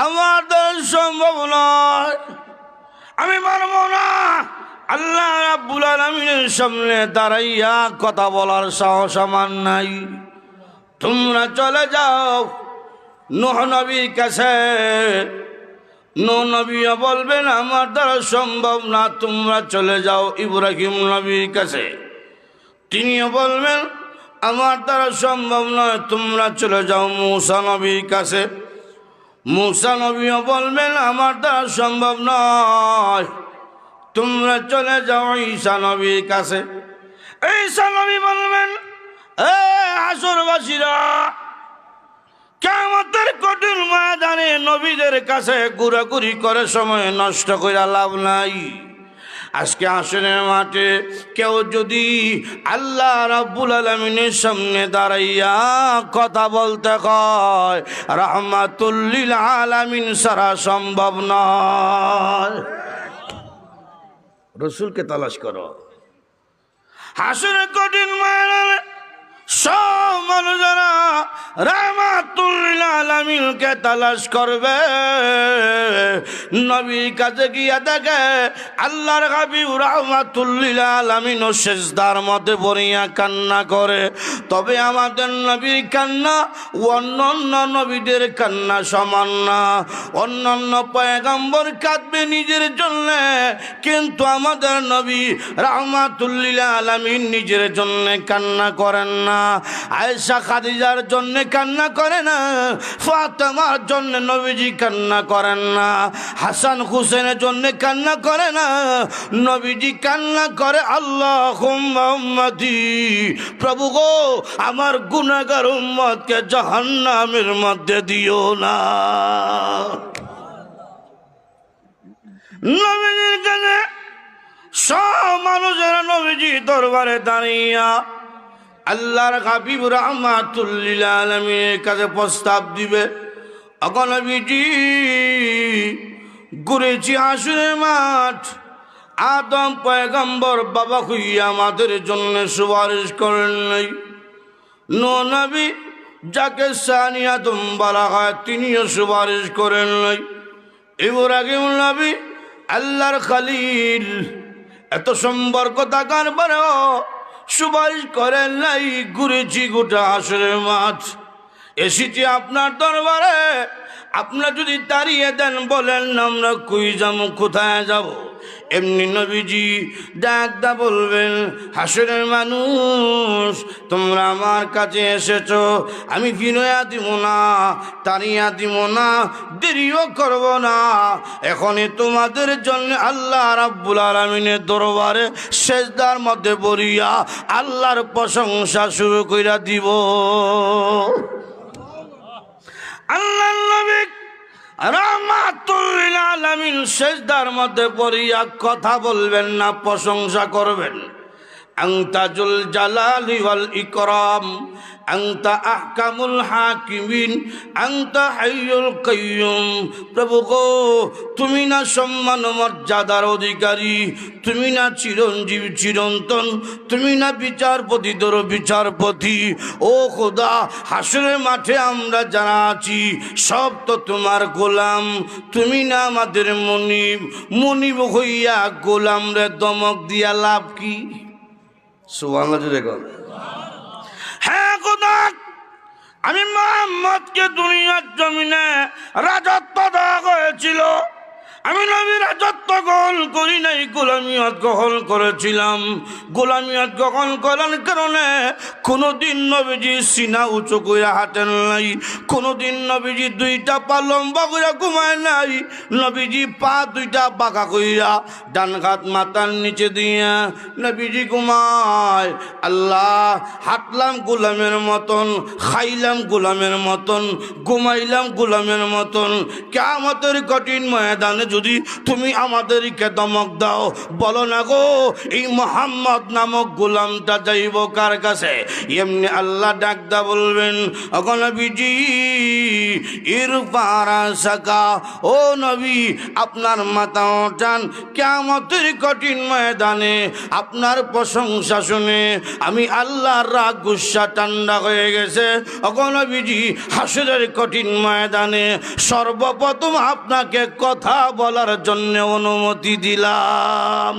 আমার দ্বারা সম্ভব নয়, আমি পারবো না। আল্লাহ রাব্বুল আলামিনের সামনে দাঁড়াইয়া কথা বলার সাহস আমার নাই। তোমরা চলে যাও নূহ নবীর কাছে। নূহ নবী বলবেন আমার দ্বারা সম্ভব না, তোমরা চলে যাও ইব্রাহিম নবীর কাছে। তিনিও বলবেন আমার দ্বারা সম্ভব নয়, তোমরা চলে যাও মূসা নবীর কাছে। মূসা নবীও বলবেন আমার দ্বারা সম্ভব নয়, তোমরা চলে যাও ঈসা নবীর কাছে। ঈসা নবী বলবেন এ হাসরবাসীরা, কিয়ামতের কঠিন ময়দানে নবীদের কাছে ঘোরাঘুরি করে সময় নষ্ট করে লাভ নাই। আজকে হাসরের মাঠে কেউ যদি আল্লাহ রাব্বুল আলামিনের সামনে দাঁড়াইয়া কথা বলতে কয়, রাহমাতুল লিল আলামিন ছাড়া সম্ভব নয়। রসুলকে তালাশ করো। হাসরের কঠিন ময়দানে সব মানুষেরা রাহমাতুল লিল আলামিনকে তালাশ করবে। নবীর কাছে গিয়া দেখে আল্লাহর হাবিব রাহমাতুল লিল আলামিন সিজদার মধ্যে পড়িয়া কান্না করে। তবে আমাদের নবীর কান্না অন্যান্য নবীদের কান্না সমান না। অন্যান্য পয়গম্বর কাঁদবে নিজের জন্য, কিন্তু আমাদের নবী রাহমাতুল লিল আলামিন নিজের জন্য কান্না করেন না। আয়েশা খাদিজার জন্য কান্না করে না, ফাতেমার জন্য নবীজি কান্না করেন না, হাসান হুসেনের জন্য কান্না করে না। নবীজি কান্না করে আল্লাহুম্মা উম্মতি, প্রভু গো আমার গুনাহগার উম্মতকে জাহান্নামের মধ্যে দিও না। নবীজির কাছে সব মানুষেরা নবীজি দরবারে দাঁড়িয়া আল্লাহর হাবিব রাহমাতুল লিল আলামিনের কাছে প্রস্তাব দিবে। ওগো নবীজি, ঘুরেছি হাসরের মাঠ, আদম পয়গম্বর বাবা হইয়া আমাদের জন্য সুপারিশ করেন নাই। নূহ নবী যাকে সানি আদম বলা হয় তিনিও সুপারিশ করেন নাই। ইব্রাহিম নবী আল্লাহর খলিল, এত সম্পর্ক থাকার পরেও সুপারিশ করেন নাই। ঘুরেছি গোটা হাসরের মাঠ, এসেছি আপনার দরবারে, আপনারা যদি তাড়িয়ে দেন বলেন আমরা কই যাবো, কোথায় যাব? এমনি নবীজি ডাকদা বলবেন হাসরের মানুষ, তোমরা আমার কাছে এসেছো, আমি ফিরিয়ে দিব না, তাড়িয়ে দিব না, দেরিও করব না। এখনই তোমাদের জন্য আল্লাহ রাব্বুল আলামিনের দরবারে সেজদার মধ্যে পড়িয়া আল্লাহর প্রশংসা শুরু কইরা দিব। আল্লাহ নবী রাহমাতুল লিল আলামিন সেজদার মধ্যে পড়িয়া কথা বলবেন না, প্রশংসা করবেন। আনতা জুল জালালি ওয়াল ইকরাম, আনতা আহকামুল হাকিমিন, আনতা হাইয়ুল কাইয়ুম। প্রভু গো, তুমি না সম্মান মর্যাদার অধিকারী, তুমি না চিরঞ্জীব চিরন্তন, তুমি না বিচারপতি তোর বিচারপতি। ও খোদা, হাসরের মাঠে আমরা যারা আছি সব তো তোমার গোলাম, তুমি না আমাদের মনিব। মনিব হইয়া গোলাম রে দমক দিয়া লাভ কি? সুবহানাল্লাহ দেখুন। হ্যাঁ খোদা, আমি মুহাম্মদকে দুনিয়ার জমিনে রাজত্ব দেওয়া হয়েছিল, আমি নবী রাজত্ব গ্রহণ করি নাই, গোলামিয়ত গ্রহণ করেছিলাম। গোলামিয়ত গ্রহণ করার কারণে কোনোদিন নবীজি সিনা উঁচু করে হাঁটেন নাই, কোনোদিন নবীজি দুইটা পা লম্বা করে ঘুমায় নাই, নবীজি পা দুইটা বাঁকা কইরা ডান হাত মাথার নিচে দিয়া নবীজি ঘুমায়। আল্লাহ, হাঁটলাম গোলামের মতন, খাইলাম গোলামের মতন, ঘুমাইলাম গোলামের মতন। কিয়ামতের কঠিন ময়দানে যদি তুমি আমাদেরকে দমক দাও, বলো না গো এই মোহাম্মদ নামক গোলামটা যাইব কার কাছে? এমনি আল্লাহ ডাকদা বলবেন, ওগো নবীজি ইরফা সাকা, ও নবী আপনার মাথা ওঠান, কিয়ামতের কঠিন ময়দানে আপনার প্রশংসা শুনে আমি আল্লাহর রাগ গুসা ঠান্ডা হয়ে গেছে। ওগো নবীজি হাসরের কঠিন ময়দানে সর্বপ্রথম আপনাকে কথা বলার জন্য অনুমতি দিলাম।